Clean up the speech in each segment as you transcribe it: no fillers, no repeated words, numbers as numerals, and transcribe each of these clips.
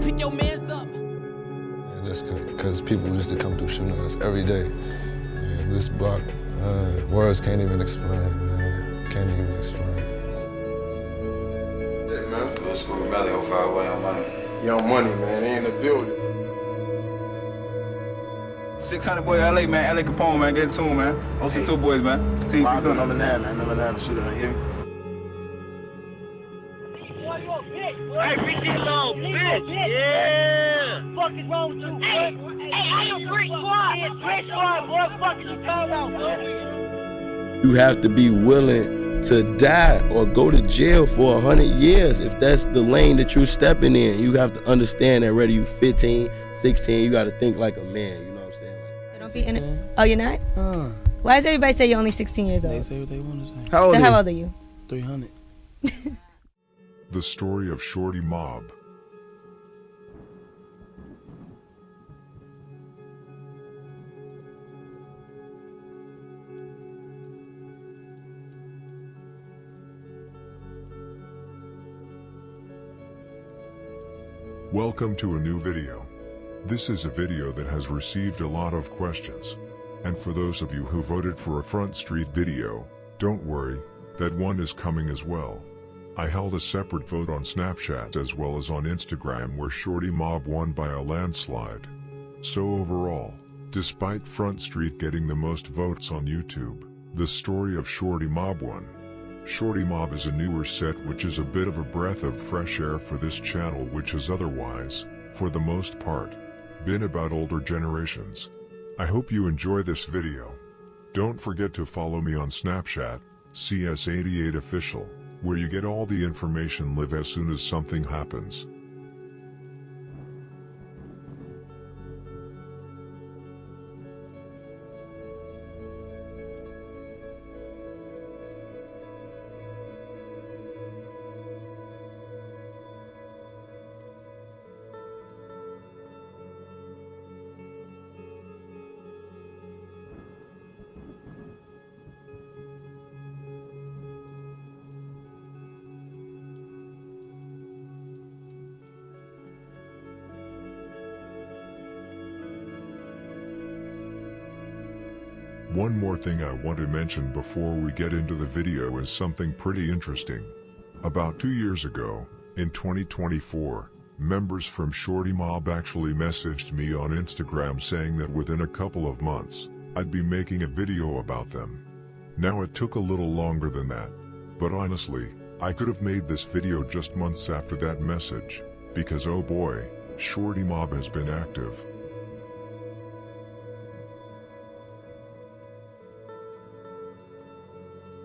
Pick your mans up. And just because people used to come through shooting us every day. And this block, words can't even explain, man. Can't even explain. Yeah, man. Lil School Valley 05 way on money. Young Money, man. They in the building. 600 boy LA, man. LA Capone, man. Get it to him, man. OC2 boys, man. Team Rondo number 9, man. Number 9 shooter, you hear me? Hey, bitch, you little bitch. Yeah. What the fuck is wrong with you, hey, I am Brick Squad. Brick Squad, what the fuck is you talking about, bro? You have to be willing to die or go to jail for 100 years if that's the lane that you're stepping in. You have to understand that whether you 15, 16, you got to think like a man, you know what I'm saying? So don't be in it. Oh, you're not? Why does everybody say you're only 16 years old? They say what they want to say. How old are you? 300. The Story of Shortymobb. Welcome to a new video. This is a video that has received a lot of questions. And for those of you who voted for a Front Street video, don't worry, that one is coming as well. I held a separate vote on Snapchat as well as on Instagram where Shortymobb won by a landslide. So overall, despite Front Street getting the most votes on YouTube, the Story of Shortymobb won. Shortymobb is a newer set which is a bit of a breath of fresh air for this channel, which has otherwise, for the most part, been about older generations. I hope you enjoy this video. Don't forget to follow me on Snapchat, CS88official, where you get all the information live as soon as something happens. One more thing I want to mention before we get into the video is something pretty interesting. About 2 years ago, in 2024, members from Shortymobb actually messaged me on Instagram saying that within a couple of months, I'd be making a video about them. Now it took a little longer than that, but honestly, I could have made this video just months after that message, because oh boy, Shortymobb has been active.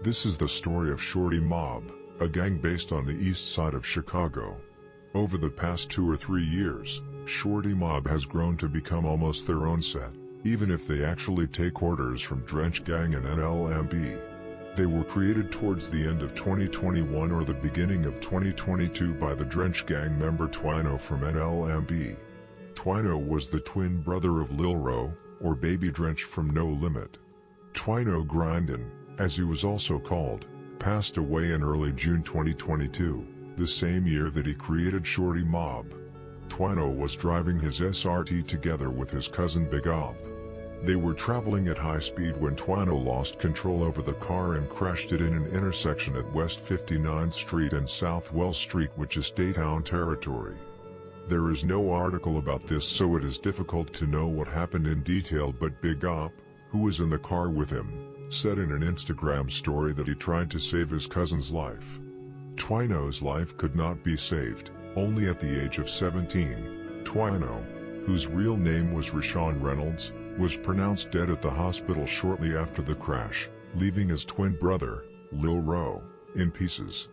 This is the story of Shortymobb, a gang based on the east side of Chicago. Over the past 2 or 3 years, Shortymobb has grown to become almost their own set, even if they actually take orders from Drench Gang and NLMB. They were created towards the end of 2021 or the beginning of 2022 by the Drench Gang member Twino from NLMB. Twino was the twin brother of Lil Ro, or Baby Drench from No Limit. Twino Grindin', as he was also called, passed away in early June 2022, the same year that he created Shortymobb. Twino was driving his SRT together with his cousin Big Op. They were traveling at high speed when Twino lost control over the car and crashed it in an intersection at West 59th Street and South Well Street, which is Daytown territory. There is no article about this, so it is difficult to know what happened in detail, but Big Op, who was in the car with him, said in an Instagram story that he tried to save his cousin's life. Twino's life could not be saved. Only at the age of 17, Twino, whose real name was Rashawn Reynolds, was pronounced dead at the hospital shortly after the crash, leaving his twin brother, Lil Ro, in pieces.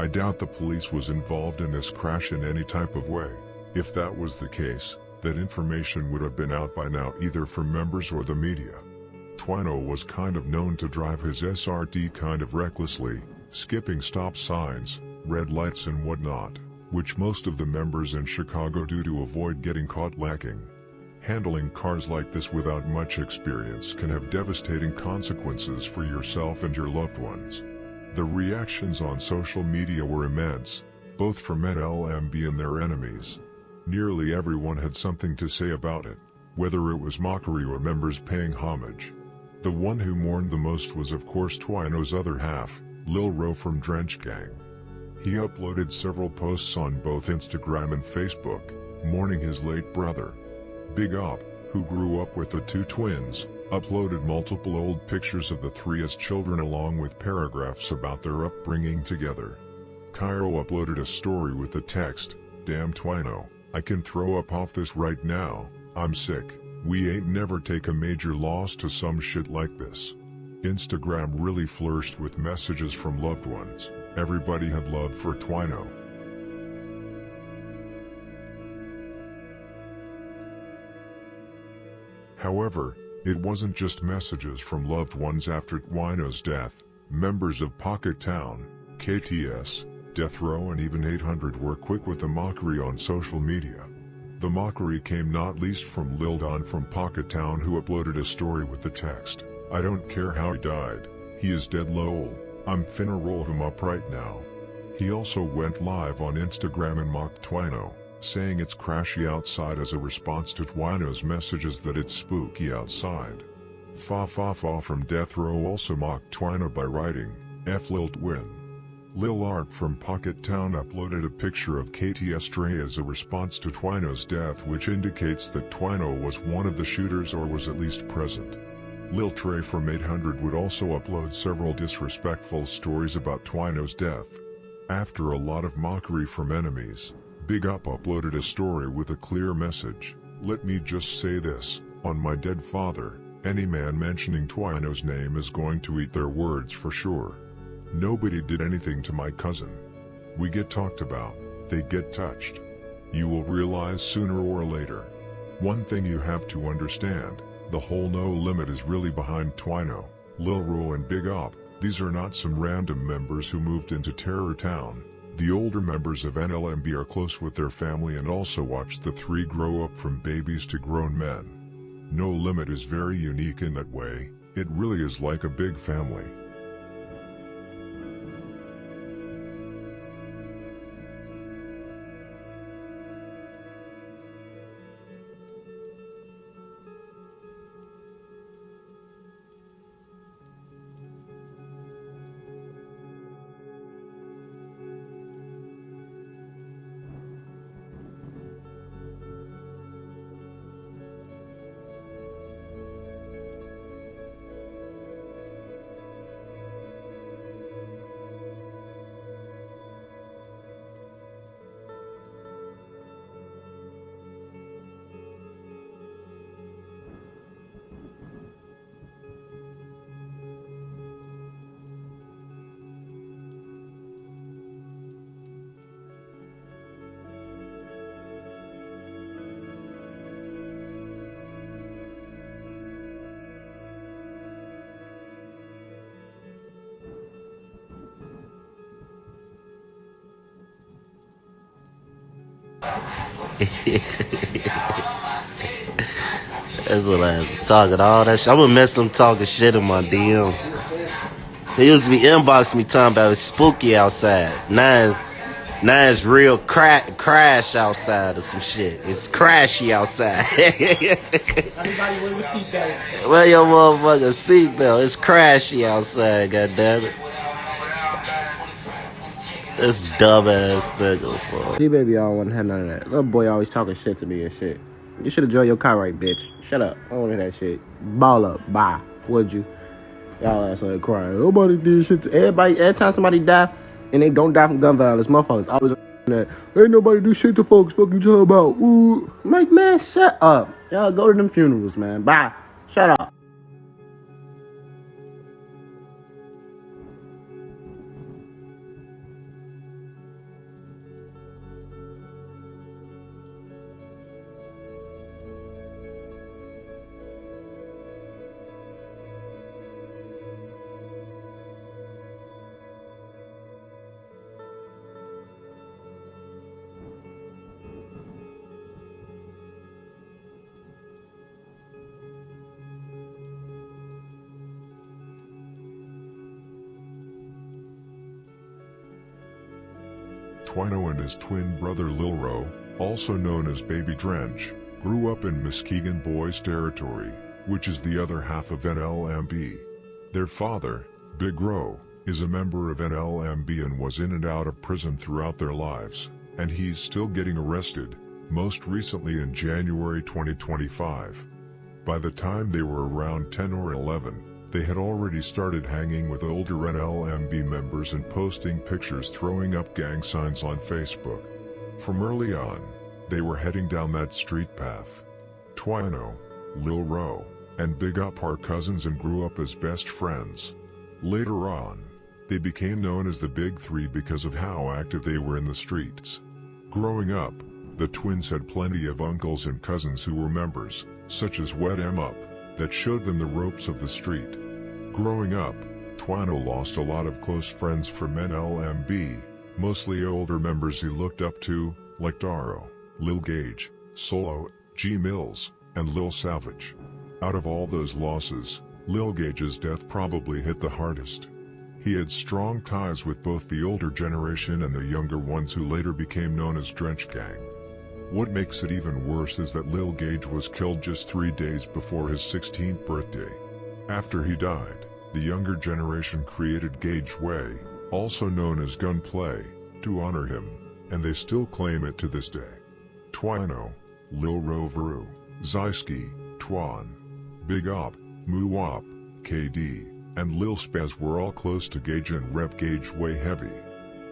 I doubt the police was involved in this crash in any type of way. If that was the case, that information would have been out by now either from members or the media. Twino was kind of known to drive his SRT kind of recklessly, skipping stop signs, red lights and whatnot, which most of the members in Chicago do to avoid getting caught lacking. Handling cars like this without much experience can have devastating consequences for yourself and your loved ones. The reactions on social media were immense, both from NLMB and their enemies. Nearly everyone had something to say about it, whether it was mockery or members paying homage. The one who mourned the most was of course Twino's other half, Lil Ro from Drench Gang. He uploaded several posts on both Instagram and Facebook, mourning his late brother. Big Up, who grew up with the two twins, uploaded multiple old pictures of the three as children along with paragraphs about their upbringing together. Cairo uploaded a story with the text, "Damn Twino, I can throw up off this right now, I'm sick. We ain't never take a major loss to some shit like this." Instagram really flourished with messages from loved ones. Everybody had love for Twino. However, it wasn't just messages from loved ones after Twino's death. Members of Pocket Town, KTS, Death Row and even 800 were quick with the mockery on social media. The mockery came not least from Lil Don from Pocket Town, who uploaded a story with the text, "I don't care how he died, he is dead lol, I'm finna roll him up right now." He also went live on Instagram and mocked Twino, saying it's crashy outside as a response to Twino's messages that it's spooky outside. Fa Fa Fa from Death Row also mocked Twino by writing, "F Lil Twin." Lil Art from Pocket Town uploaded a picture of KTS Dre as a response to Twino's death, which indicates that Twino was one of the shooters or was at least present. Lil Trey from 800 would also upload several disrespectful stories about Twino's death. After a lot of mockery from enemies, Big Up uploaded a story with a clear message, "Let me just say this, on my dead father, any man mentioning Twino's name is going to eat their words for sure. Nobody did anything to my cousin. We get talked about, they get touched. You will realize sooner or later. One thing you have to understand, the whole No Limit is really behind Twino, Lil Ro and Big Up. These are not some random members who moved into Terror Town. The older members of NLMB are close with their family and also watched the three grow up from babies to grown men. No Limit is very unique in that way, it really is like a big family." That's what I was talking all that shit. I'm gonna miss him talking shit in my DM. He used to be inboxing me talking about it's spooky outside. Now it's real crash outside or some shit. It's crashy outside. Well, your motherfucking seatbelt. It's crashy outside, goddammit. This dumbass nigga, bro. G-Baby, I don't want to have none of that. Little boy always talking shit to me and shit. You should have drove your car right, bitch. Shut up. I don't want to hear that shit. Ball up. Bye. Would you? Y'all ass on there crying. Nobody did shit to everybody. Every time somebody die, and they don't die from gun violence, motherfuckers always that. Ain't nobody do shit to folks. Fuck you talking about. Ooh. I'm like, man, shut up. Y'all go to them funerals, man. Bye. Shut up. Twino and his twin brother Lil Ro, also known as Baby Drench, grew up in Muskegon Boys territory, which is the other half of NLMB. Their father, Big Ro, is a member of NLMB and was in and out of prison throughout their lives, and he's still getting arrested, most recently in January 2025. By the time they were around 10 or 11, they had already started hanging with older NLMB members and posting pictures throwing up gang signs on Facebook. From early on, they were heading down that street path. Twino, Lil Ro, and Big Up are cousins and grew up as best friends. Later on, they became known as the Big Three because of how active they were in the streets. Growing up, the twins had plenty of uncles and cousins who were members, such as Wet M Up, that showed them the ropes of the street. Growing up, Twino lost a lot of close friends from NLMB, mostly older members he looked up to, like Daro, Lil Gage, Cello, G Mills, and Lil Savage. Out of all those losses, Lil Gage's death probably hit the hardest. He had strong ties with both the older generation and the younger ones who later became known as Drench Gang. What makes it even worse is that Lil Gage was killed just 3 days before his 16th birthday. After he died, the younger generation created Gage Way, also known as Gunplay, to honor him, and they still claim it to this day. Twino, Lil Ro Veru, Zyski, Twan, Big Op, Muwop, KD, and Lil Spaz were all close to Gage and rep Gage Way heavy.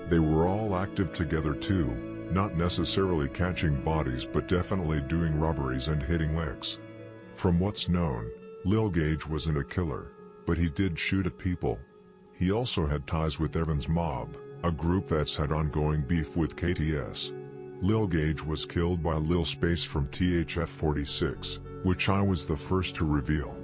They were all active together too, not necessarily catching bodies but definitely doing robberies and hitting licks. From what's known, Lil Gage wasn't a killer, but he did shoot at people. He also had ties with Evans Mob, a group that's had ongoing beef with KTS. Lil Gage was killed by Lil Space from THF 46, which I was the first to reveal.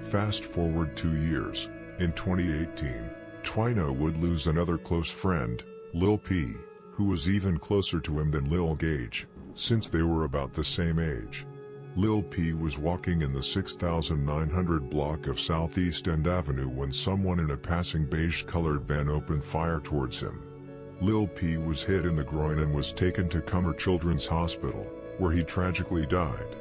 Fast forward 2 years, in 2018, Twino would lose another close friend, Lil P, who was even closer to him than Lil Gage, since they were about the same age. Lil P was walking in the 6900 block of Southeast End Avenue when someone in a passing beige-colored van opened fire towards him. Lil P was hit in the groin and was taken to Cumber Children's Hospital, where he tragically died.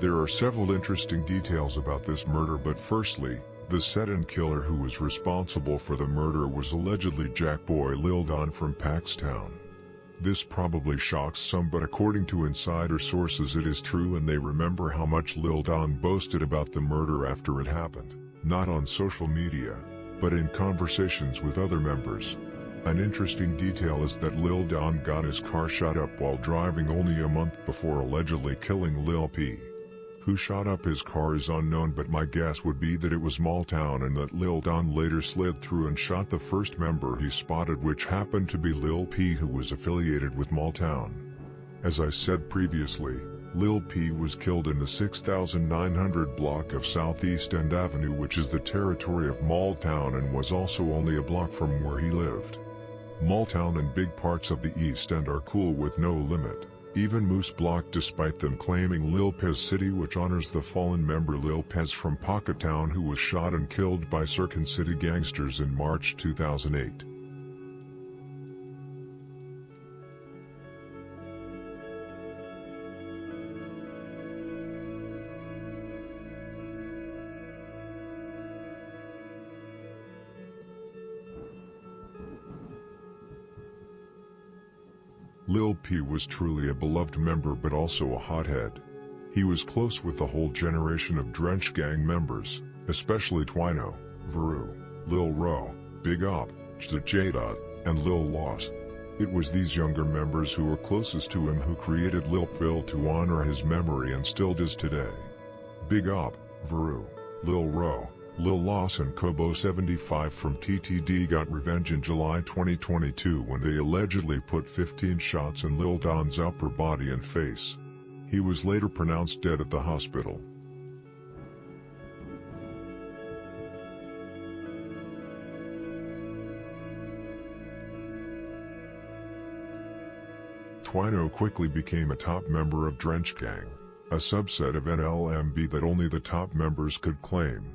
There are several interesting details about this murder, but firstly, the set-and killer who was responsible for the murder was allegedly Jackboy Lil Don from Paxtown. This probably shocks some, but according to insider sources it is true, and they remember how much Lil Don boasted about the murder after it happened, not on social media, but in conversations with other members. An interesting detail is that Lil Don got his car shot up while driving only a month before allegedly killing Lil P. Who shot up his car is unknown, but my guess would be that it was Maltown and that Lil Don later slid through and shot the first member he spotted, which happened to be Lil P, who was affiliated with Maltown. As I said previously, Lil P was killed in the 6900 block of Southeast End Avenue, which is the territory of Maltown and was also only a block from where he lived. Maltown and big parts of the East End are cool with no limit. Even Moose Block, despite them claiming Lil Pez City, which honors the fallen member Lil Pez from Pocketown, who was shot and killed by Circuit City gangsters in March 2008. Lil P was truly a beloved member, but also a hothead. He was close with the whole generation of Drench Gang members, especially Twino, Veru, Lil Ro, Big Op, J-Dot, and Lil Loss. It was these younger members who were closest to him who created Lil Vell to honor his memory and still does today. Big Op, Veru, Lil Ro, Lil Loss and Kobo 75 from TTD got revenge in July 2022 when they allegedly put 15 shots in Lil Don's upper body and face. He was later pronounced dead at the hospital. Twino quickly became a top member of Drench Gang, a subset of NLMB that only the top members could claim.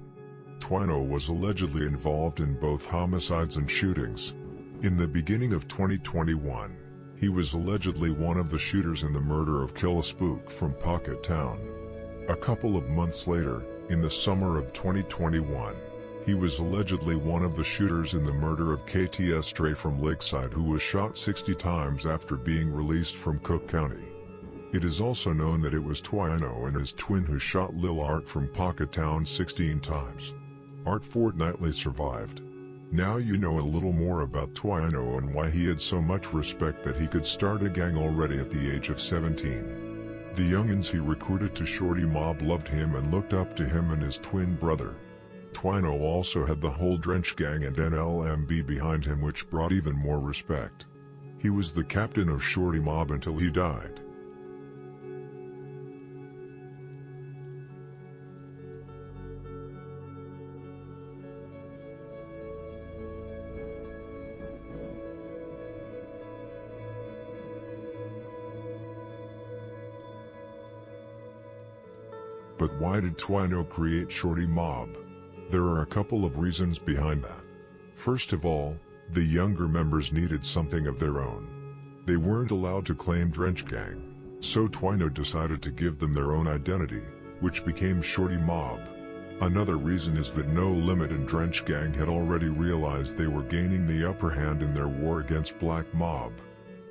Twino was allegedly involved in both homicides and shootings. In the beginning of 2021, he was allegedly one of the shooters in the murder of Kill a Spook from Pocket Town. A couple of months later, in the summer of 2021, he was allegedly one of the shooters in the murder of KTS Stray from Lakeside, who was shot 60 times after being released from Cook County. It is also known that it was Twino and his twin who shot Lil Art from Pocket Town 16 times. Art fortnightly survived. Now you know a little more about Twino and why he had so much respect that he could start a gang already at the age of 17. The youngins he recruited to Shortymobb loved him and looked up to him and his twin brother. Twino also had the whole Drench Gang and NLMB behind him, which brought even more respect. He was the captain of Shortymobb until he died. But why did Twino create Shortymobb? There are a couple of reasons behind that. First of all, the younger members needed something of their own. They weren't allowed to claim Drench Gang, so Twino decided to give them their own identity, which became Shortymobb. Another reason is that No Limit and Drench Gang had already realized they were gaining the upper hand in their war against Black Mob.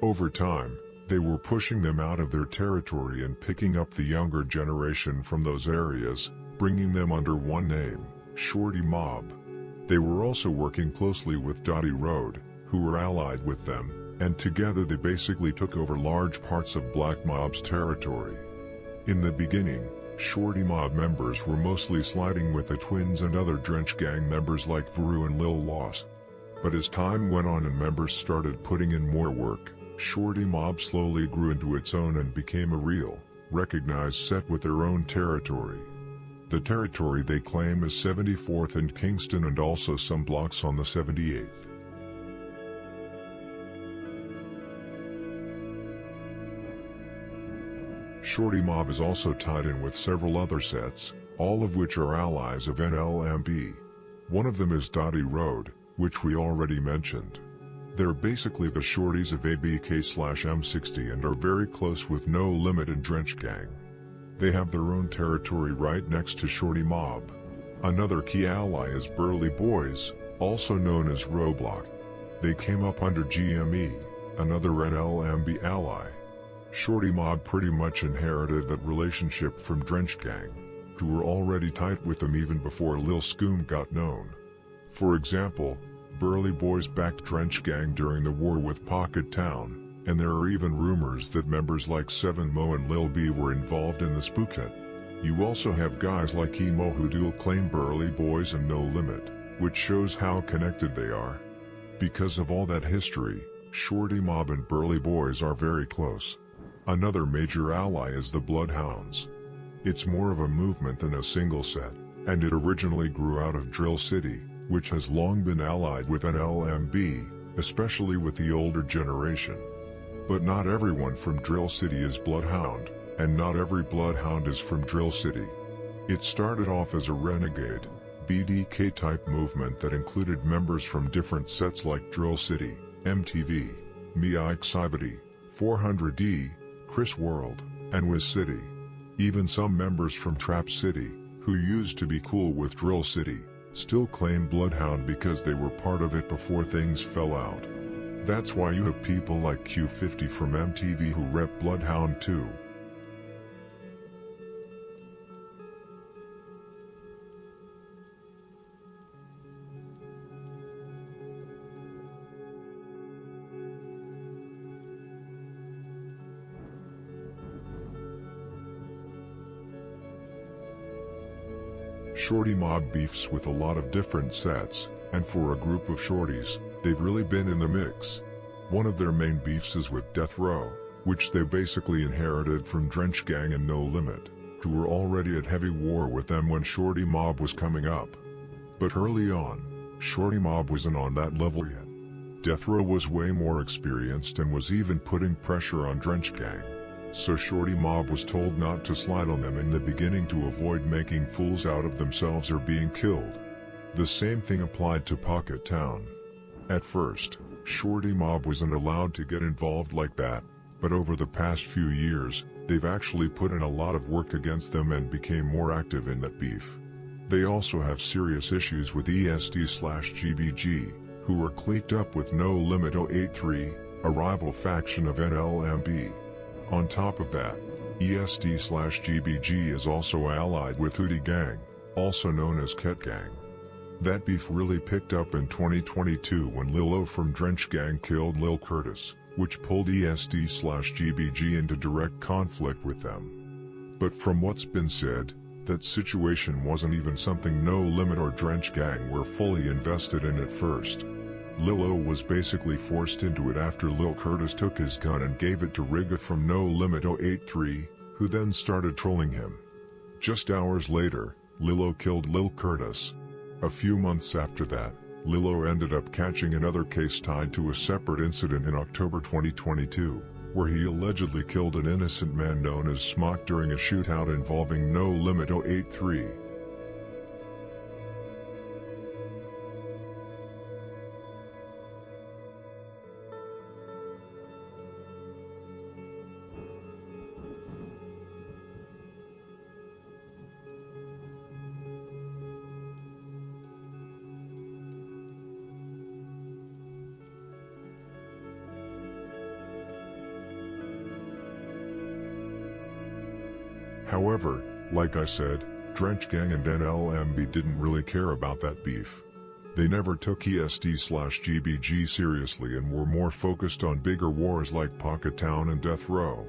Over time, they were pushing them out of their territory and picking up the younger generation from those areas, bringing them under one name, Shortymobb. They were also working closely with RiskyRoad, who were allied with them, and together they basically took over large parts of Black Mob's territory. In the beginning, Shortymobb members were mostly sliding with the twins and other Drench Gang members like Varu and Lil Loss. But as time went on and members started putting in more work, Shortymobb slowly grew into its own and became a real, recognized set with their own territory. The territory they claim is 74th and Kingston and also some blocks on the 78th. Shortymobb is also tied in with several other sets, all of which are allies of NLMB. One of them is RiskyRoad, which we already mentioned. They're basically the shorties of ABK/M60 and are very close with No Limit and Drench Gang. They have their own territory right next to Shortymobb. Another key ally is Burly Boys, also known as Roblox. They came up under GME, another NLMB ally. Shortymobb pretty much inherited that relationship from Drench Gang, who were already tight with them even before Lil Scoom got known. For example, Burly Boys backed Drench Gang during the war with Pocket Town, and there are even rumors that members like 7Mo and Lil B were involved in the spook hit. You also have guys like Emo who dual claim Burly Boys and No Limit, which shows how connected they are. Because of all that history, Shortymobb and Burly Boys are very close. Another major ally is the Bloodhounds. It's more of a movement than a single set, and it originally grew out of Drill City, which has long been allied with NLMB, especially with the older generation. But not everyone from Drill City is Bloodhound, and not every Bloodhound is from Drill City. It started off as a renegade, BDK type movement that included members from different sets like Drill City, MTV, Mexx, 400D, Chris World, and Wiz City. Even some members from Trap City, who used to be cool with Drill City, still claim Bloodhound because they were part of it before things fell out. That's why you have people like Q50 from MTV who rep Bloodhound too. Shortymobb beefs with a lot of different sets, and for a group of shorties, they've really been in the mix. One of their main beefs is with Death Row, which they basically inherited from Drench Gang and No Limit, who were already at heavy war with them when Shortymobb was coming up. But early on, Shortymobb wasn't on that level yet. Death Row was way more experienced and was even putting pressure on Drench Gang. So Shortymobb was told not to slide on them in the beginning to avoid making fools out of themselves or being killed. The same thing applied to Pocket Town. At first, Shortymobb wasn't allowed to get involved like that, but over the past few years, they've actually put in a lot of work against them and became more active in that beef. They also have serious issues with ESD/GBG, who were cliqued up with No Limit 083, a rival faction of NLMB. On top of that, ESD/GBG is also allied with Hootie Gang, also known as Ket Gang. That beef really picked up in 2022 when Lil O from Drench Gang killed Lil Curtis, which pulled ESD/GBG into direct conflict with them. But from what's been said, that situation wasn't even something No Limit or Drench Gang were fully invested in at first. Lil O was basically forced into it after Lil Curtis took his gun and gave it to Rigga from No Limit 083, who then started trolling him. Just hours later, Lil O killed Lil Curtis. A few months after that, Lil O ended up catching another case tied to a separate incident in October 2022, where he allegedly killed an innocent man known as Smock during a shootout involving No Limit 083. However, like I said, Drench Gang and NLMB didn't really care about that beef. They never took ESD/GBG seriously and were more focused on bigger wars like Pocket Town and Death Row.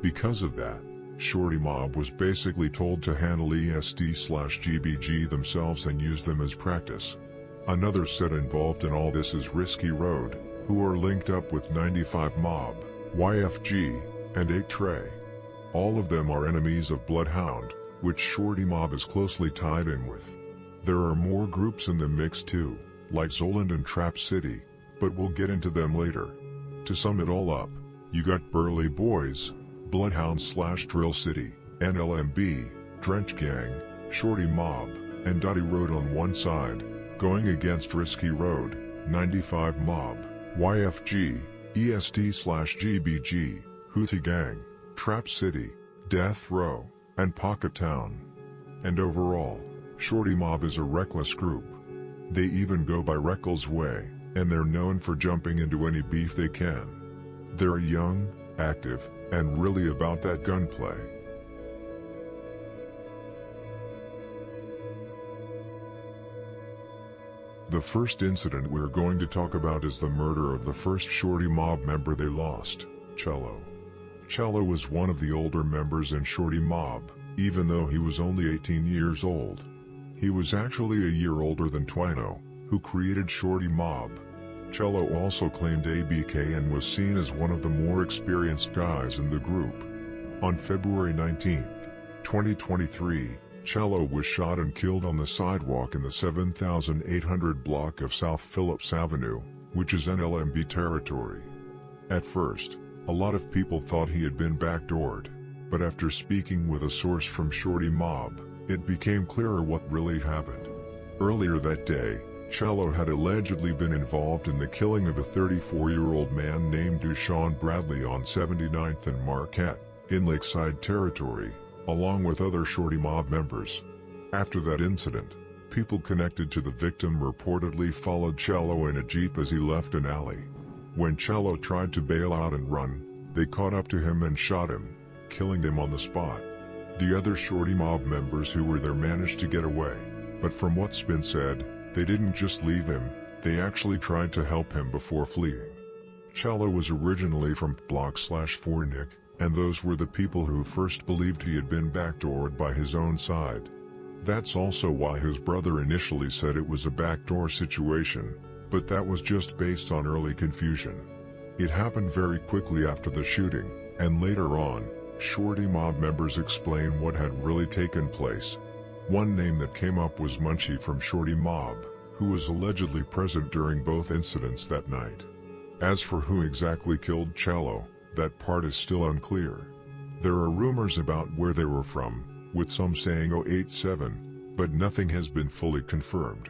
Because of that, Shortymobb was basically told to handle ESD/GBG themselves and use them as practice. Another set involved in all this is RiskyRoad, who are linked up with 95 Mob, YFG, and 8 Trey. All of them are enemies of Bloodhound, which Shortymobb is closely tied in with. There are more groups in the mix too, like Zoland and Trap City, but we'll get into them later. To sum it all up, you got Burly Boys, Bloodhound/Drill City, NLMB, Drench Gang, Shortymobb, and Dotty Road on one side, going against RiskyRoad, 95 Mob, YFG, ESD/GBG, Hootie Gang, Trap City, Death Row, and Pocket Town. And overall, Shortymobb is a reckless group. They even go by Reckl's Way, and they're known for jumping into any beef they can. They're young, active, and really about that gunplay. The first incident we're going to talk about is the murder of the first Shortymobb member they lost, Cello. Cello was one of the older members in Shortymobb, even though he was only 18 years old. He was actually a year older than Twino, who created Shortymobb. Cello also claimed ABK and was seen as one of the more experienced guys in the group. On February 19, 2023, Cello was shot and killed on the sidewalk in the 7800 block of South Phillips Avenue, which is NLMB territory. At first, a lot of people thought he had been backdoored, but after speaking with a source from Shortymobb, it became clearer what really happened. Earlier that day, Cello had allegedly been involved in the killing of a 34-year-old man named Dushawn Bradley on 79th and Marquette, in Lakeside territory, along with other Shortymobb members. After that incident, people connected to the victim reportedly followed Cello in a Jeep as he left an alley. When Cello tried to bail out and run, they caught up to him and shot him, killing him on the spot. The other Shortymobb members who were there managed to get away, but from what's been said, they didn't just leave him, they actually tried to help him before fleeing. Cello was originally from Block/Fornik, and those were the people who first believed he had been backdoored by his own side. That's also why his brother initially said it was a backdoor situation, but that was just based on early confusion. It happened very quickly after the shooting, and later on, Shortymobb members explain what had really taken place. One name that came up was Munchie from Shortymobb, who was allegedly present during both incidents that night. As for who exactly killed Cello, that part is still unclear. There are rumors about where they were from, with some saying 087, but nothing has been fully confirmed.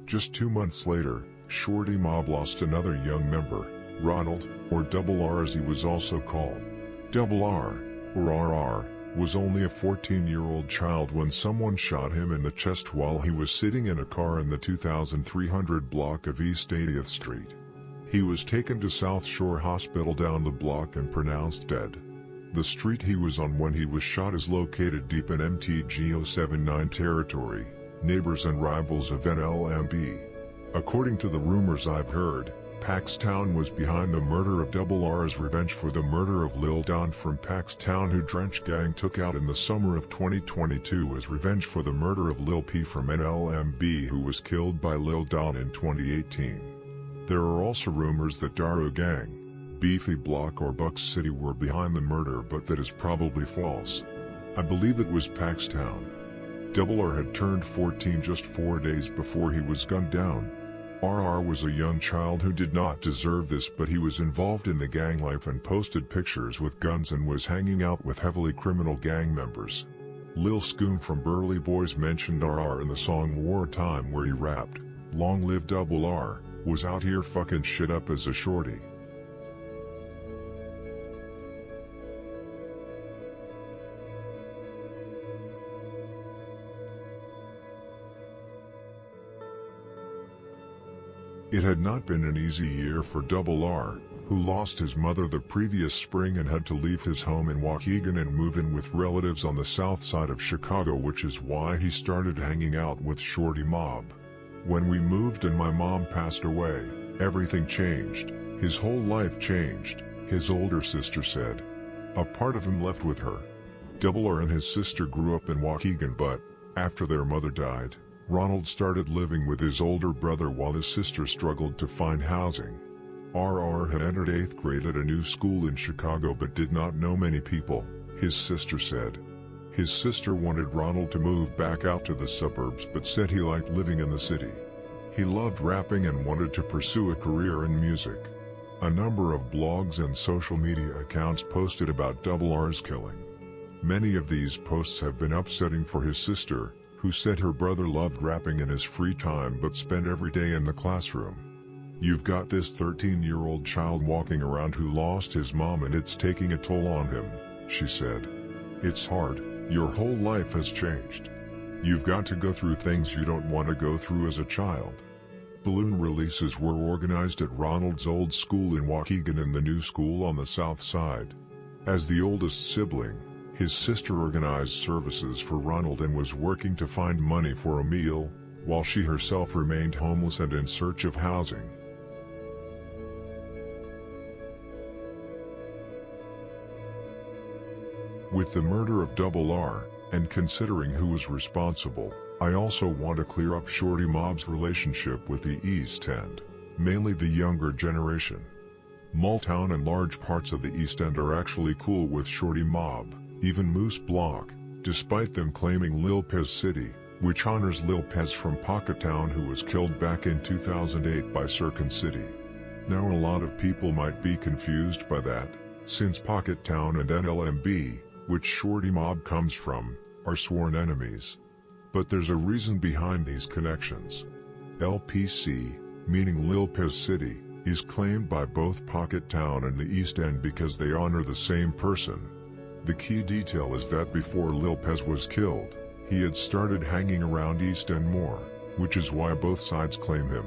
Just 2 months later, Shortymobb lost another young member, Ronald, or Double R as he was also called. Double R, or RR, was only a 14-year-old child when someone shot him in the chest while he was sitting in a car in the 2300 block of East 80th Street. He was taken to South Shore Hospital down the block and pronounced dead. The street he was on when he was shot is located deep in MTG 079 territory, neighbors and rivals of NLMB. According to the rumors I've heard, Paxtown was behind the murder of Double R as revenge for the murder of Lil Don from Paxtown, who Drench Gang took out in the summer of 2022 as revenge for the murder of Lil P from NLMB, who was killed by Lil Don in 2018. There are also rumors that Daru Gang, Beefy Block or Bucks City were behind the murder, but that is probably false. I believe it was Paxtown. Double R had turned 14 just 4 days before he was gunned down. RR was a young child who did not deserve this, but he was involved in the gang life and posted pictures with guns and was hanging out with heavily criminal gang members. Lil Scoom from Burley Boys mentioned RR in the song Wartime where he rapped, "Long live Double R, was out here fucking shit up as a shorty." It had not been an easy year for Double R, who lost his mother the previous spring and had to leave his home in Waukegan and move in with relatives on the south side of Chicago, which is why he started hanging out with Shortymobb. When we moved and my mom passed away, everything changed. His whole life changed, his older sister said. A part of him left with her. Double R and his sister grew up in Waukegan, but after their mother died, Ronald started living with his older brother while his sister struggled to find housing. RR had entered 8th grade at a new school in Chicago but did not know many people, his sister said. His sister wanted Ronald to move back out to the suburbs but said he liked living in the city. He loved rapping and wanted to pursue a career in music. A number of blogs and social media accounts posted about Double R's killing. Many of these posts have been upsetting for his sister, who said her brother loved rapping in his free time but spent every day in the classroom. "You've got this 13-year-old child walking around who lost his mom and it's taking a toll on him," she said. "It's hard, your whole life has changed. You've got to go through things you don't want to go through as a child." Balloon releases were organized at Ronald's old school in Waukegan and the new school on the south side. As the oldest sibling, his sister organized services for Ronald and was working to find money for a meal, while she herself remained homeless and in search of housing. With the murder of Double R, and considering who was responsible, I also want to clear up Shortymobb's relationship with the East End, mainly the younger generation. Maltown and large parts of the East End are actually cool with Shortymobb. Even Moose Block, despite them claiming Lil Pez City, which honors Lil Pez from Pocketown who was killed back in 2008 by Circon City. Now a lot of people might be confused by that, since Pocket Town and NLMB, which Shortymobb comes from, are sworn enemies. But there's a reason behind these connections. LPC, meaning Lil P's City, is claimed by both Pocket Town and the East End because they honor the same person. The key detail is that before Lil Pez was killed, he had started hanging around East End more, which is why both sides claim him.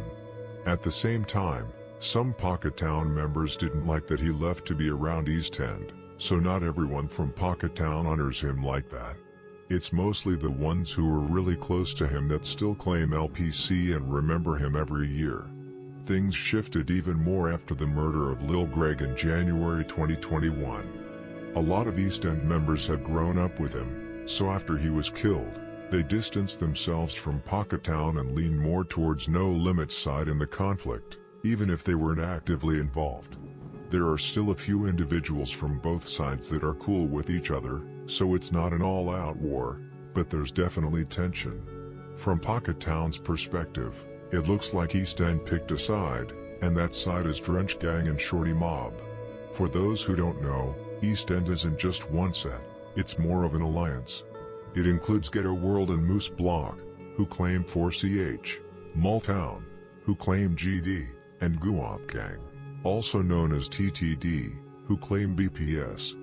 At the same time, some Pocket Town members didn't like that he left to be around East End, so not everyone from Pocket Town honors him like that. It's mostly the ones who are really close to him that still claim LPC and remember him every year. Things shifted even more after the murder of Lil Greg in January 2021. A lot of East End members had grown up with him, so after he was killed, they distanced themselves from Pocket Town and leaned more towards No Limit's side in the conflict, even if they weren't actively involved. There are still a few individuals from both sides that are cool with each other, so it's not an all-out war, but there's definitely tension. From Pocket Town's perspective, it looks like East End picked a side, and that side is Drench Gang and Shortymobb. For those who don't know, East End isn't just one set, it's more of an alliance. It includes Ghetto World and Moose Block, who claim 4CH, Multown, who claim GD, and Guap Gang, also known as TTD, who claim BPS.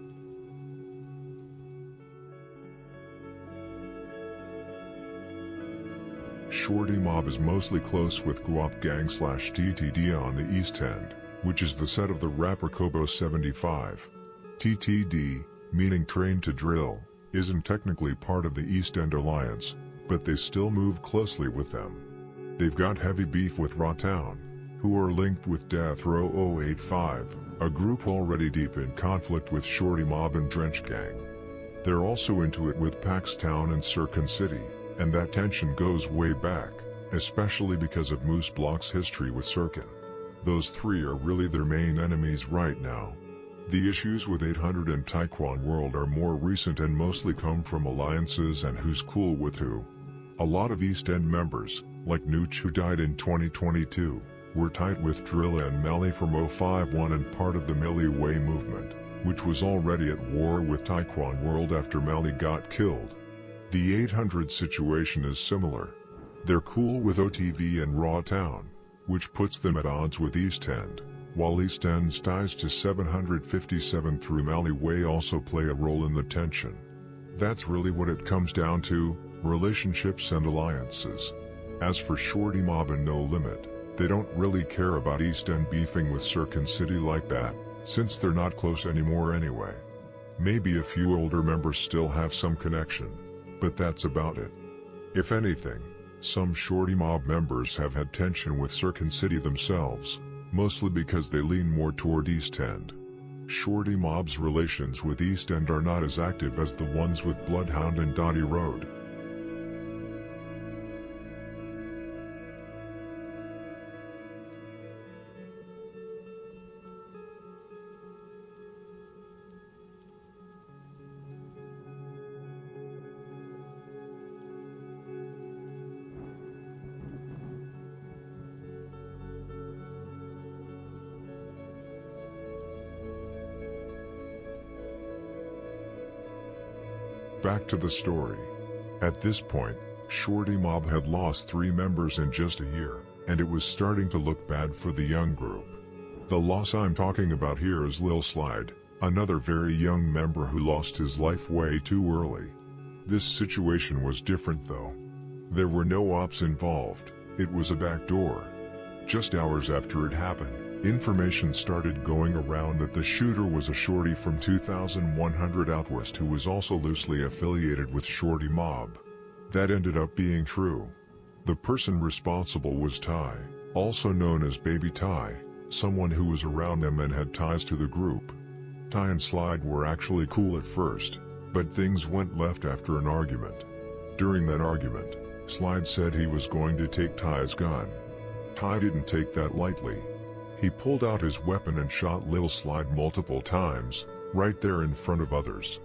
Shortymobb is mostly close with Guap Gang / TTD on the East End, which is the set of the rapper Kobo 75. TTD, meaning Trained to Drill, isn't technically part of the East End Alliance, but they still move closely with them. They've got heavy beef with Rawtown, who are linked with Death Row 085, a group already deep in conflict with Shortymobb and Drench Gang. They're also into it with Paxtown and Circon City, and that tension goes way back, especially because of Moose Block's history with Circon. Those three are really their main enemies right now. The issues with 800 and Taekwon World are more recent and mostly come from alliances and who's cool with who. A lot of East End members, like Nooch who died in 2022, were tight with Drilla and Melly from 051 and part of the Millie Way movement, which was already at war with Taekwon World after Melly got killed. The 800 situation is similar. They're cool with OTV and Rawtown, which puts them at odds with East End, while East End's ties to 757 through Mally Way also play a role in the tension. That's really what it comes down to, relationships and alliances. As for Shortymobb and No Limit, they don't really care about East End beefing with Circon City like that, since they're not close anymore anyway. Maybe a few older members still have some connection, but that's about it. If anything, some Shortymobb members have had tension with Circon City themselves, mostly because they lean more toward East End. Shortymobb's relations with East End are not as active as the ones with Bloodhound and Dottie Road. Back to the story. At this point, Shortymobb had lost 3 members in just a year, and it was starting to look bad for the young group. The loss I'm talking about here is Lil Slide, another very young member who lost his life way too early. This situation was different though. There were no ops involved, it was a backdoor. Just hours after it happened, information started going around that the shooter was a shorty from 2100 out west who was also loosely affiliated with Shortymobb. That ended up being true. The person responsible was Ty, also known as Baby Ty, someone who was around them and had ties to the group. Ty and Slide were actually cool at first, but things went left after an argument. During that argument, Slide said he was going to take Ty's gun. Ty didn't take that lightly. He pulled out his weapon and shot Lil Slide multiple times, right there in front of others.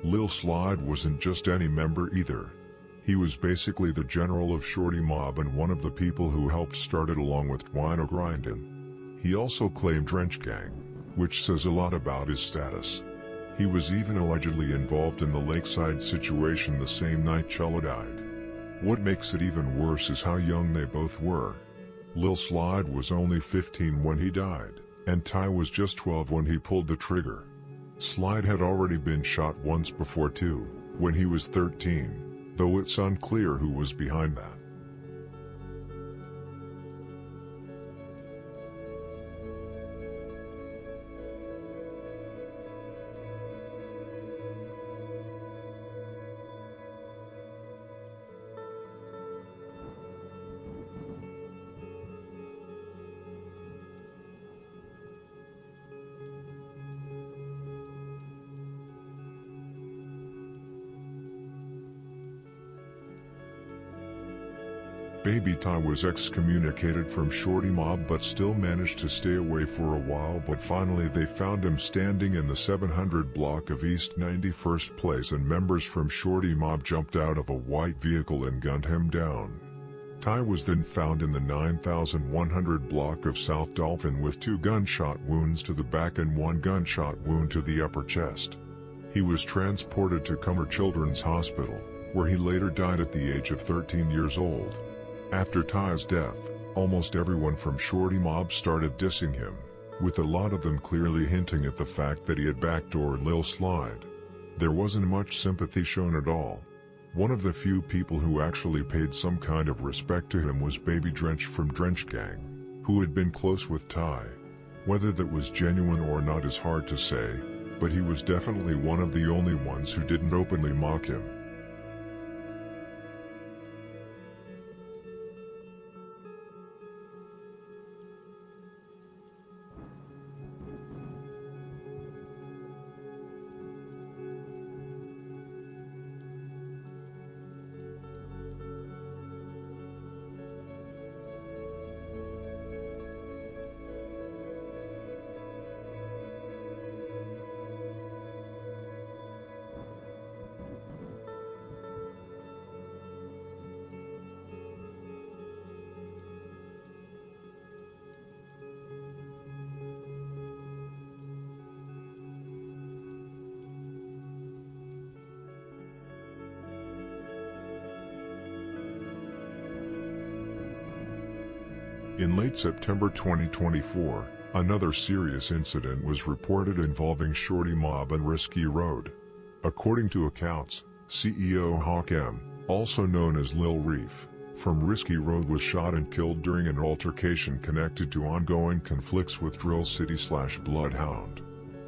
Lil Slide wasn't just any member either. He was basically the general of Shortymobb and one of the people who helped start it along with Twino grindin'. He also claimed Drench Gang. which says a lot about his status. He was even allegedly involved in the Lakeside situation the same night Cello died. What makes it even worse is how young they both were. Lil Slide was only 15 when he died, and Ty was just 12 when he pulled the trigger. Slide had already been shot once before too, when he was 13, though it's unclear who was behind that. Baby Ty was excommunicated from Shortymobb but still managed to stay away for a while, but finally they found him standing in the 700 block of East 91st Place, and members from Shortymobb jumped out of a white vehicle and gunned him down. Ty was then found in the 9100 block of South Dolphin with 2 gunshot wounds to the back and 1 gunshot wound to the upper chest. He was transported to Cumber Children's Hospital, where he later died at the age of 13 years old. After Ty's death, almost everyone from Shortymobb started dissing him, with a lot of them clearly hinting at the fact that he had backdoored Lil Slide. There wasn't much sympathy shown at all. One of the few people who actually paid some kind of respect to him was Baby Drench from Drench Gang, who had been close with Ty. Whether that was genuine or not is hard to say, but he was definitely one of the only ones who didn't openly mock him. In late September 2024, another serious incident was reported involving Shortymobb and RiskyRoad. According to accounts, CEO Hawk M, also known as Lil Reef, from RiskyRoad was shot and killed during an altercation connected to ongoing conflicts with Drill City/Bloodhound.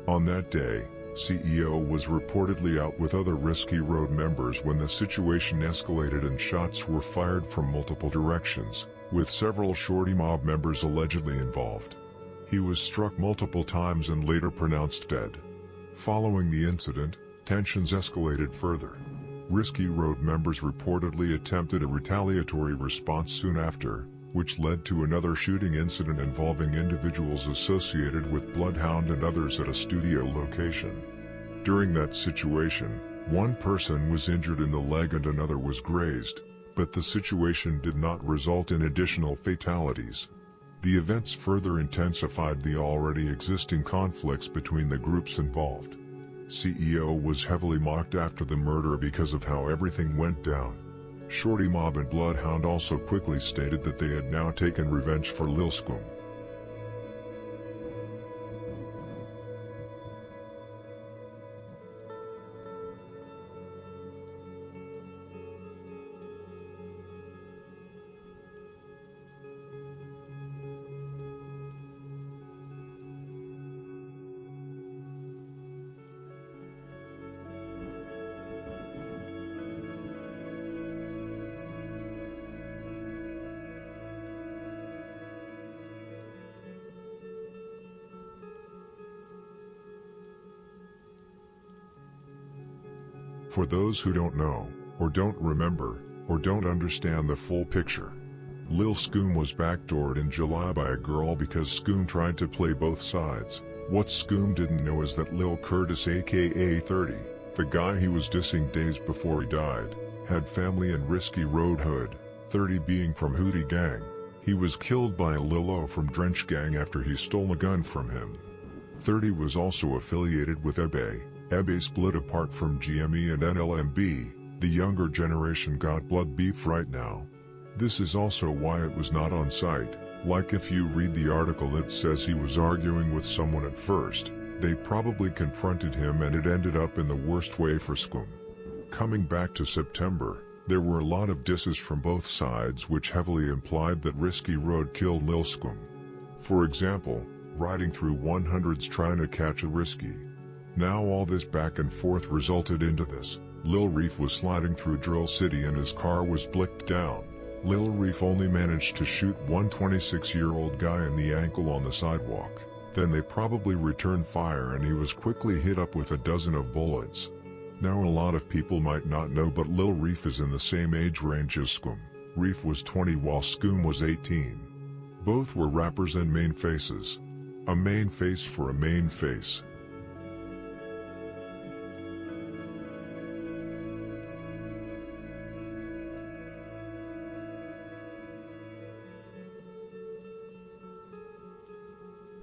On that day, CEO was reportedly out with other RiskyRoad members when the situation escalated and shots were fired from multiple directions, with several Shortymobb members allegedly involved. He was struck multiple times and later pronounced dead. Following the incident, tensions escalated further. RiskyRoad members reportedly attempted a retaliatory response soon after, which led to another shooting incident involving individuals associated with Bloodhound and others at a studio location. During that situation, one person was injured in the leg and another was grazed, but the situation did not result in additional fatalities. The events further intensified the already existing conflicts between the groups involved. CEO was heavily mocked after the murder because of how everything went down. Shortymobb and Bloodhound also quickly stated that they had now taken revenge for Lil Scoom. For those who don't know, or don't remember, or don't understand the full picture, Lil Scoom was backdoored in July by a girl because Scoom tried to play both sides. What Scoom didn't know is that Lil Curtis aka 30, the guy he was dissing days before he died, had family in RiskyRoad hood, 30 being from Hootie Gang. He was killed by a Lil O from Drench Gang after he stole a gun from him. 30 was also affiliated with eBay. eBay split apart from GME and NLMB. The younger generation got blood beef right now. This is also why it was not on site. Like if you read the article, it says he was arguing with someone at first. They probably confronted him and it ended up in the worst way for Scum. Coming back to September, there were a lot of disses from both sides which heavily implied that RiskyRoad killed Lil Scum. For example, riding through 100s trying to catch a Risky. Now all this back and forth resulted into this. Lil Reef was sliding through Drill City and his car was blicked down. Lil Reef only managed to shoot one 26-year-old guy in the ankle on the sidewalk. Then they probably returned fire and he was quickly hit up with a dozen of bullets. Now a lot of people might not know, but Lil Reef is in the same age range as Scum. Reef was 20 while Scum was 18. Both were rappers and main faces. A main face for a main face.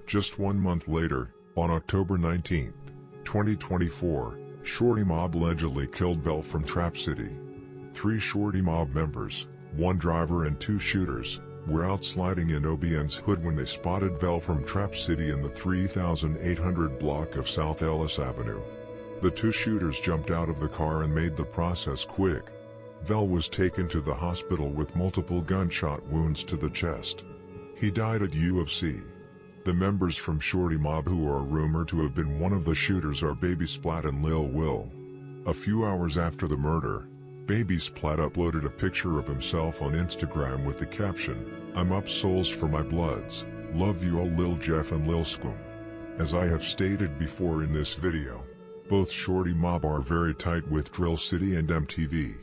Just 1 month later, on October 19, 2024, Shortymobb allegedly killed Vell from Trap City. 3 Shortymobb members, 1 driver and 2 shooters, were out sliding in OBN's hood when they spotted Vell from Trap City in the 3800 block of South Ellis Avenue. The 2 shooters jumped out of the car and made the process quick. Vell was taken to the hospital with multiple gunshot wounds to the chest. He died at UFC. The members from Shortymobb who are rumored to have been one of the shooters are Baby Splat and Lil Will. A few hours after the murder, Baby Splat uploaded a picture of himself on Instagram with the caption, "I'm up souls for my bloods, love you all Lil Jeff and Lil Scum." As I have stated before in this video, both Shortymobb are very tight with Drill City and MTV.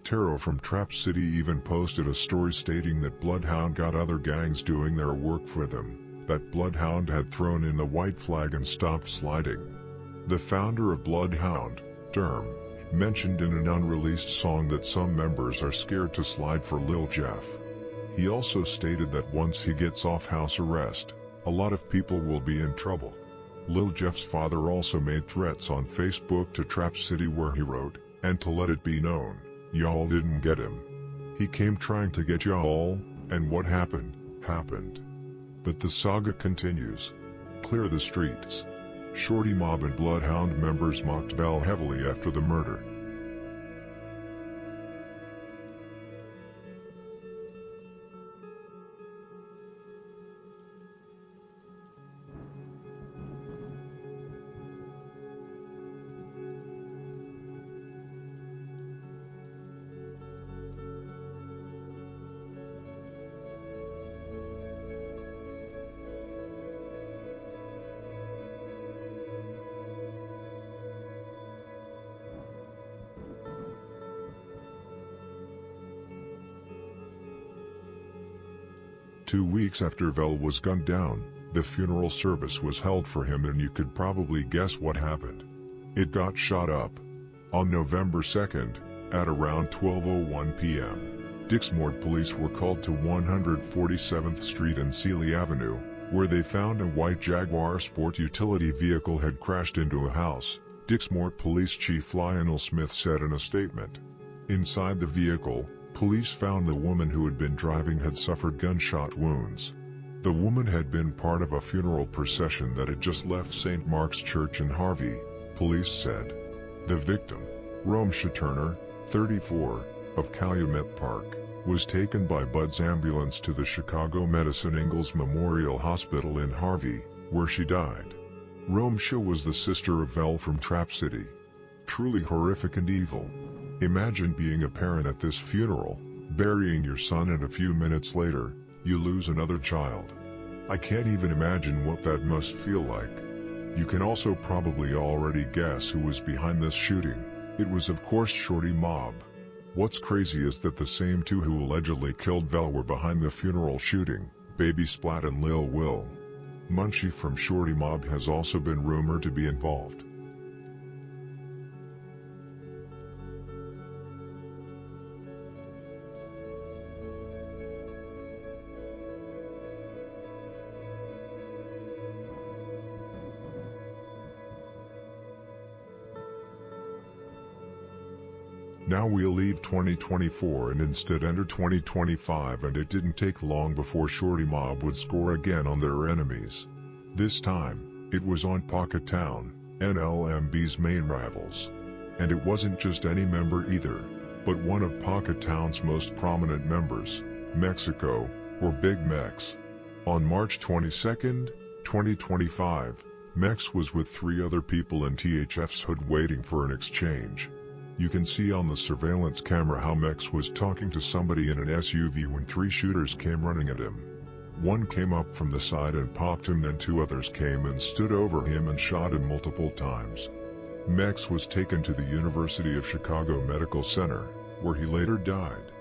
Taro from Trap City even posted a story stating that Bloodhound got other gangs doing their work for them. That Bloodhound had thrown in the white flag and stopped sliding. The founder of Bloodhound, Derm, mentioned in an unreleased song that some members are scared to slide for Lil Jeff. He also stated that once he gets off house arrest, a lot of people will be in trouble. Lil Jeff's father also made threats on Facebook to Trap City where he wrote, "And to let it be known, y'all didn't get him. He came trying to get y'all, and what happened, happened." But the saga continues. Clear the streets. Shortymobb and Bloodhound members mocked Vell heavily after the murder. Two weeks after Vell was gunned down, the funeral service was held for him and you could probably guess what happened. It got shot up. On November 2nd, at around 12:01 p.m., Dixmoor police were called to 147th Street and Sealy Avenue, where they found a white Jaguar sport utility vehicle had crashed into a house, Dixmoor Police Chief Lionel Smith said in a statement. Inside the vehicle, police found the woman who had been driving had suffered gunshot wounds. The woman had been part of a funeral procession that had just left St. Mark's Church in Harvey, police said. The victim, Romsha Turner, 34, of Calumet Park, was taken by Bud's ambulance to the Chicago Medicine Ingalls Memorial Hospital in Harvey, where she died. Romsha was the sister of Vell from Trap City. Truly horrific and evil. Imagine being a parent at this funeral, burying your son and a few minutes later, you lose another child. I can't even imagine what that must feel like. You can also probably already guess who was behind this shooting. It was of course Shortymobb. What's crazy is that the same 2 who allegedly killed Vell were behind the funeral shooting, Baby Splat and Lil Will. Munchie from Shortymobb has also been rumored to be involved. Now we'll leave 2024 and instead enter 2025, and it didn't take long before Shortymobb would score again on their enemies. This time, it was on Pocket Town, NLMB's main rivals. And it wasn't just any member either, but one of Pocket Town's most prominent members, Mexico, or Big Mexx. On March 22, 2025, Mexx was with 3 other people in THF's hood waiting for an exchange. You can see on the surveillance camera how Mexx was talking to somebody in an SUV when 3 shooters came running at him. One came up from the side and popped him, then 2 others came and stood over him and shot him multiple times. Mexx was taken to the University of Chicago Medical Center, where he later died.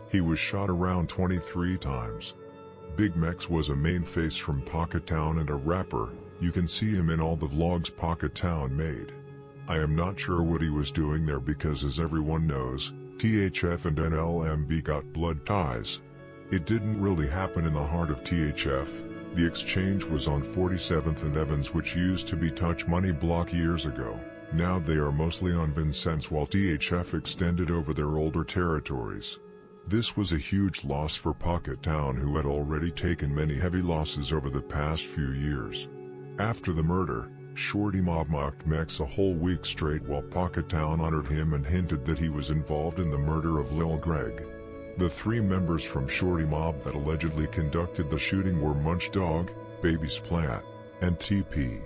He was shot around 23 times. Big Mexx was a main face from Pocket Town and a rapper. You can see him in all the vlogs Pocket Town made. I am not sure what he was doing there because, as everyone knows, THF and NLMB got blood ties. It didn't really happen in the heart of THF. The exchange was on 47th and Evans, which used to be Touch Money Block years ago. Now they are mostly on Vincennes, while THF extended over their older territories. This was a huge loss for Pocket Town, who had already taken many heavy losses over the past few years. After the murder, Shortymobb mocked Mexx a whole week straight while Pocket Town honored him and hinted that he was involved in the murder of Lil Greg. The 3 members from Shortymobb that allegedly conducted the shooting were Munch Dog, Baby Splat, and TP.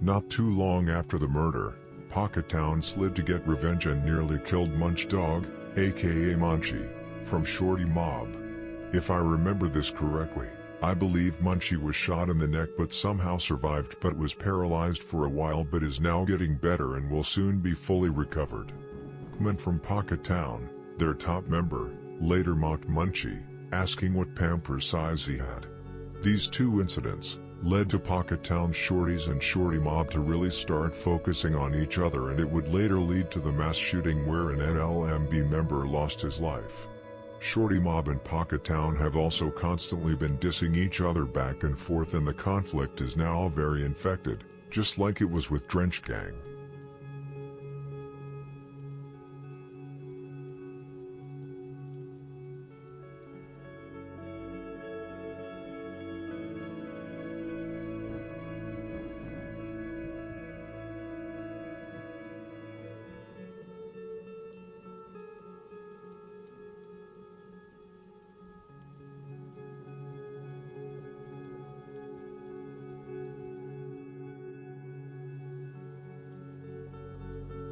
Not too long after the murder, Pocket Town slid to get revenge and nearly killed Munch Dog, aka Munchie, from Shortymobb. If I remember this correctly, I believe Munchie was shot in the neck but somehow survived, but was paralyzed for a while, but is now getting better and will soon be fully recovered. Men from Pocket Town, their top member, later mocked Munchie, asking what pamper size he had. These 2 incidents led to Pocket Town shorties and Shortymobb to really start focusing on each other, and it would later lead to the mass shooting where an NLMB member lost his life. Shortymobb and Pocket Town have also constantly been dissing each other back and forth, and the conflict is now very infected, just like it was with Drench Gang.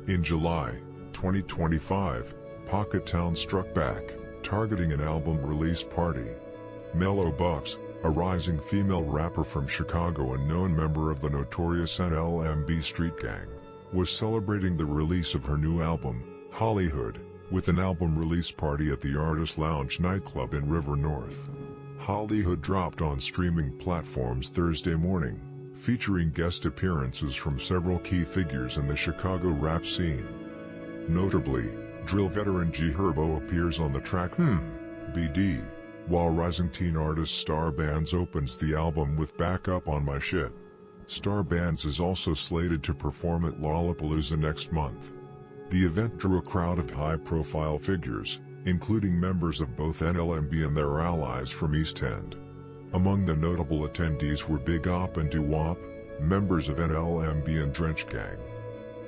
In July 2025, Pocket Town struck back, targeting an album release party. Mellow Bucks, a rising female rapper from Chicago and known member of the notorious NLMB street gang, was celebrating the release of her new album, Hollyhood, with an album release party at the Artist Lounge nightclub in River North. Hollyhood dropped on streaming platforms Thursday morning, featuring guest appearances from several key figures in the Chicago rap scene. Notably, drill veteran G Herbo appears on the track BD, while rising teen artist Star Bands opens the album with Back Up on My Shit. Star Bands is also slated to perform at Lollapalooza next month. The event drew a crowd of high-profile figures, including members of both NLMB and their allies from East End. Among the notable attendees were Big Op and Doo-Wop, members of NLMB and Drench Gang.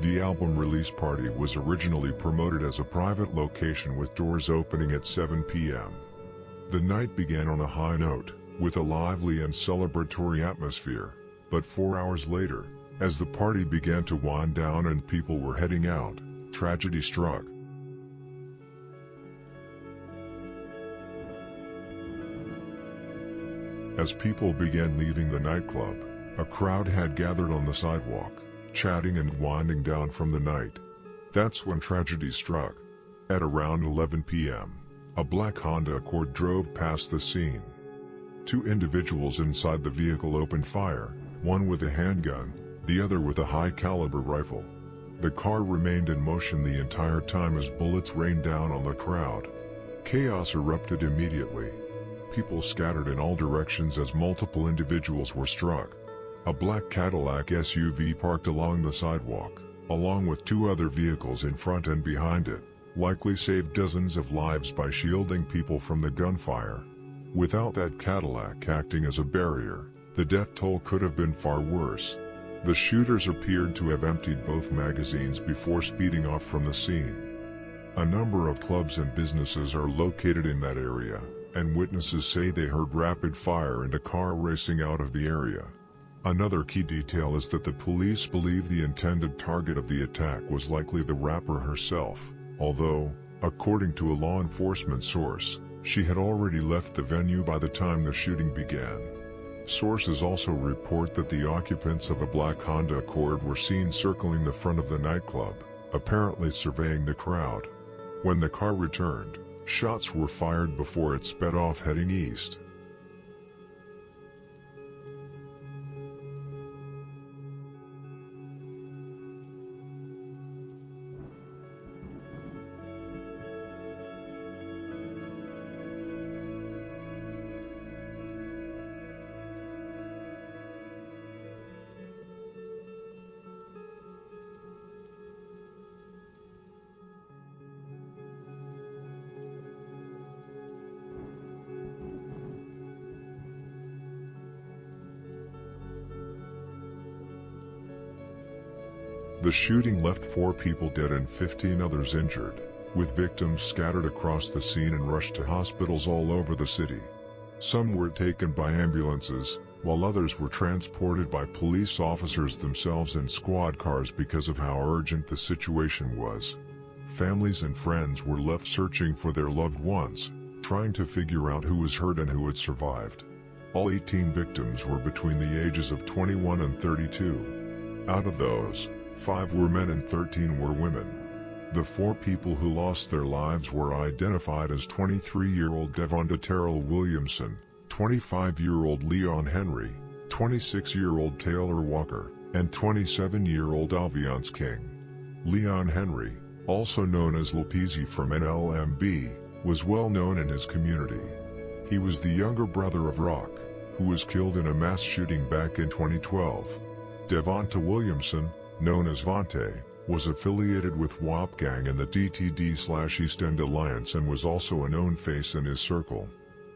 The album release party was originally promoted as a private location with doors opening at 7 p.m. The night began on a high note, with a lively and celebratory atmosphere, but 4 hours later, as the party began to wind down and people were heading out, tragedy struck. As people began leaving the nightclub, a crowd had gathered on the sidewalk, chatting and winding down from the night. That's when tragedy struck. At around 11 p.m., a black Honda Accord drove past the scene. Two individuals inside the vehicle opened fire, one with a handgun, the other with a high-caliber rifle. The car remained in motion the entire time as bullets rained down on the crowd. Chaos erupted immediately. People scattered in all directions as multiple individuals were struck. A black Cadillac SUV parked along the sidewalk, along with two other vehicles in front and behind it, likely saved dozens of lives by shielding people from the gunfire. Without that Cadillac acting as a barrier, the death toll could have been far worse. The shooters appeared to have emptied both magazines before speeding off from the scene. A number of clubs and businesses are located in that area, and witnesses say they heard rapid fire and a car racing out of the area. Another key detail is that the police believe the intended target of the attack was likely the rapper herself, although, according to a law enforcement source, she had already left the venue by the time the shooting began. Sources also report that the occupants of a black Honda Accord were seen circling the front of the nightclub, apparently surveying the crowd. When the car returned, shots were fired before it sped off heading east. The shooting left 4 people dead and 15 others injured, with victims scattered across the scene and rushed to hospitals all over the city. Some were taken by ambulances, while others were transported by police officers themselves in squad cars because of how urgent the situation was. Families and friends were left searching for their loved ones, trying to figure out who was hurt and who had survived. All 18 victims were between the ages of 21 and 32. Out of those, 5 were men and 13 were women. The 4 people who lost their lives were identified as 23-year-old Devonta Terrell Williamson, 25-year-old Leon Henry, 26-year-old Taylor Walker, and 27-year-old Alviance King. Leon Henry, also known as Lil P from NLMB, was well known in his community. He was the younger brother of Rock, who was killed in a mass shooting back in 2012. Devonta Williamson, known as Vontae, was affiliated with WAP Gang and the DTD/East End Alliance and was also a known face in his circle.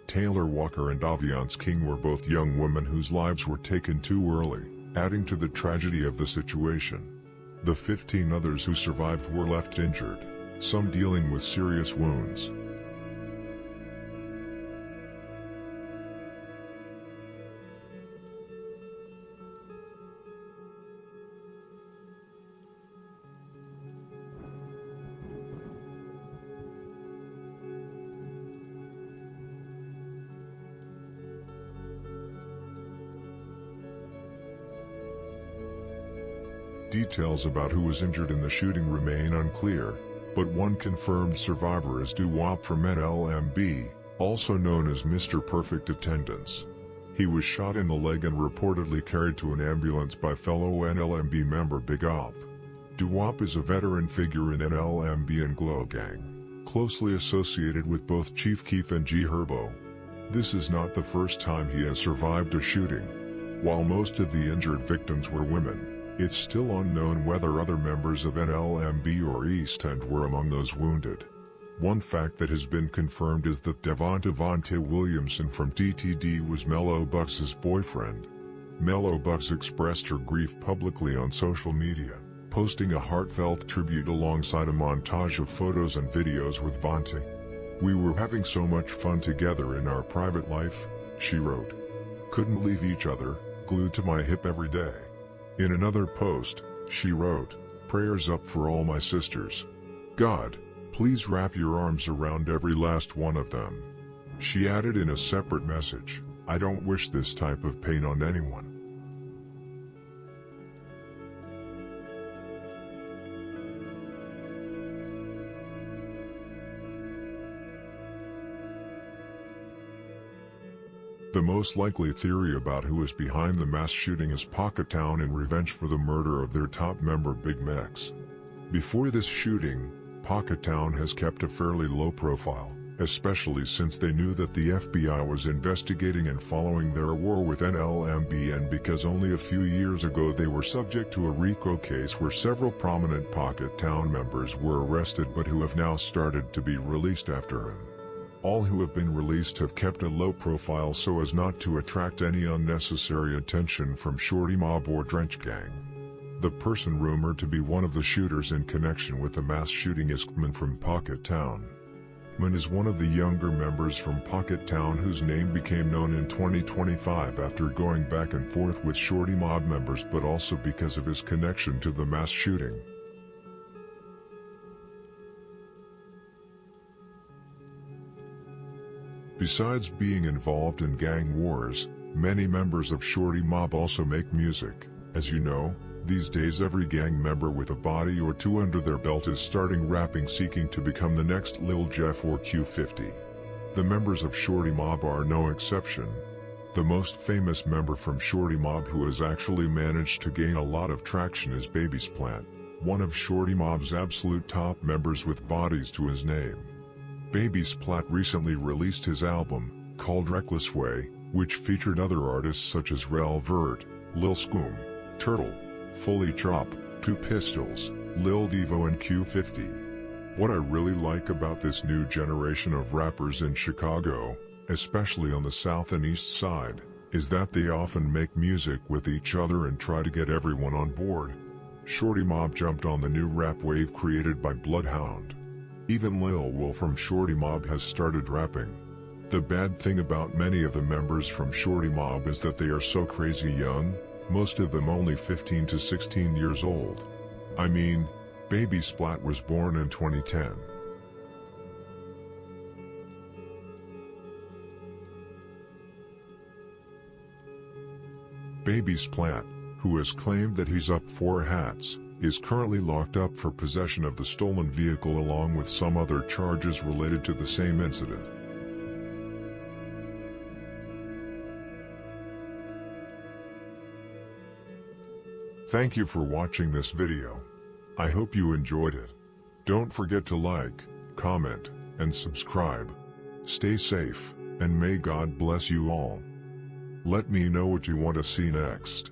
Taylor Walker and Alviance King were both young women whose lives were taken too early, adding to the tragedy of the situation. The 15 others who survived were left injured, some dealing with serious wounds. Details about who was injured in the shooting remain unclear, but one confirmed survivor is Doo-Wop from NLMB, also known as Mr. Perfect Attendance. He was shot in the leg and reportedly carried to an ambulance by fellow NLMB member Big Op. Doo-Wop is a veteran figure in NLMB and Glow Gang, closely associated with both Chief Keef and G Herbo. This is not the first time he has survived a shooting. While most of the injured victims were women, it's still unknown whether other members of NLMB or East End were among those wounded. One fact that has been confirmed is that Devonte Williamson from DTD was Mellow Bucks's boyfriend. Mellow Bucks expressed her grief publicly on social media, posting a heartfelt tribute alongside a montage of photos and videos with Vontae. "We were having so much fun together in our private life," she wrote. "Couldn't leave each other, glued to my hip every day." In another post, she wrote, "Prayers up for all my sisters. God, please wrap your arms around every last one of them." She added in a separate message, "I don't wish this type of pain on anyone." The most likely theory about who is behind the mass shooting is Pocket Town in revenge for the murder of their top member Big Mexx. Before this shooting, Pocket Town has kept a fairly low profile, especially since they knew that the FBI was investigating and following their war with NLMB, and because only a few years ago they were subject to a RICO case where several prominent Pocket Town members were arrested but who have now started to be released after him. All who have been released have kept a low profile so as not to attract any unnecessary attention from Shortymobb or Drench Gang. The person rumored to be one of the shooters in connection with the mass shooting is Kman from Pocket Town. Kman is one of the younger members from Pocket Town whose name became known in 2025 after going back and forth with Shortymobb members, but also because of his connection to the mass shooting. Besides being involved in gang wars, many members of Shortymobb also make music. As you know, these days every gang member with a body or two under their belt is starting rapping, seeking to become the next Lil Jeff or Q50. The members of Shortymobb are no exception. The most famous member from Shortymobb who has actually managed to gain a lot of traction is Baby Splat, one of Shortymobb's absolute top members with bodies to his name. Baby Splat recently released his album, called Reckless Way, which featured other artists such as Rel Vert, Lil Scoom, Turtle, Fully Chop, Two Pistols, Lil Devo and Q50. What I really like about this new generation of rappers in Chicago, especially on the South and East Side, is that they often make music with each other and try to get everyone on board. Shortymobb jumped on the new rap wave created by Bloodhound. Even Lil Will from Shortymobb has started rapping. The bad thing about many of the members from Shortymobb is that they are so crazy young, most of them only 15 to 16 years old. I mean, Baby Splat was born in 2010. Baby Splat, who has claimed that he's up 4 hats, is currently locked up for possession of the stolen vehicle along with some other charges related to the same incident. Thank you for watching this video. I hope you enjoyed it. Don't forget to like, comment, and subscribe. Stay safe, and may God bless you all. Let me know what you want to see next.